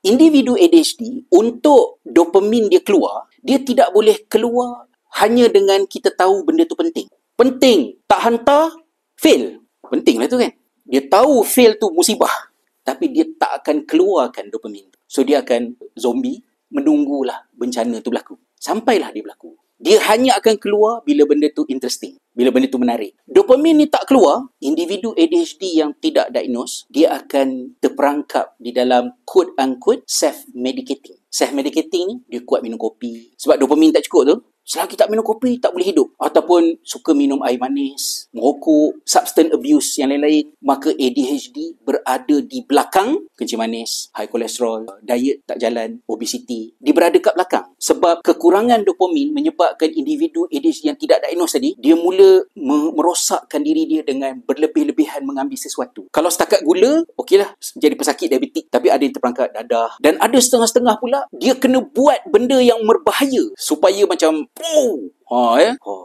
Individu ADHD, untuk dopamin dia keluar, dia tidak boleh keluar hanya dengan kita tahu benda tu penting. Penting, tak hantar, fail. Penting lah tu kan. Dia tahu fail tu musibah, tapi dia tak akan keluarkan dopamin tu. So dia akan zombie, menunggulah bencana tu berlaku. Sampailah dia berlaku. Dia hanya akan keluar bila benda tu interesting, bila benda tu menarik. Dopamin ni tak keluar, individu ADHD yang tidak diagnose, dia akan terperangkap di dalam quote-unquote self-medicating. Self-medicating ni, dia kuat minum kopi. Sebab dopamin tak cukup tu, selagi tak minum kopi, tak boleh hidup. Ataupun suka minum air manis, merokok, substance abuse yang lain-lain. Maka ADHD berada di belakang kencing manis, high cholesterol, diet tak jalan, obesity. Dia berada kat belakang. Sebab kekurangan dopamin menyebabkan individu ADHD yang tidak diagnose tadi, dia mula merosakkan diri dia dengan berlebih-lebihan mengambil sesuatu. Kalau setakat gula, okeylah, jadi pesakit diabetik. Tapi ada yang terperangkap dadah. Dan ada setengah-setengah pula, dia kena buat benda yang berbahaya supaya macam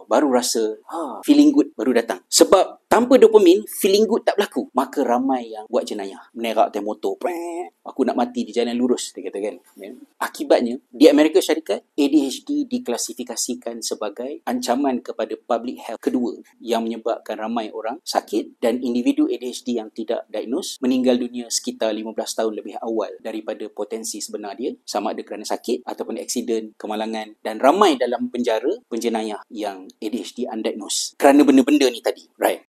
baru rasa feeling good baru datang. Sebab tanpa dopamin, feeling good tak berlaku. Maka ramai yang buat jenayah, menerak atas motor, aku nak mati di jalan lurus, dia kata kan. Akibatnya, di Amerika Syarikat, ADHD diklasifikasikan sebagai ancaman kepada public health kedua yang menyebabkan ramai orang sakit, dan individu ADHD yang tidak diagnose meninggal dunia sekitar 15 tahun lebih awal daripada potensi sebenar dia, sama ada kerana sakit ataupun aksiden, kemalangan, dan ramai dalam penjara penjenayah yang ADHD undiagnosed kerana benda-benda ni tadi, right?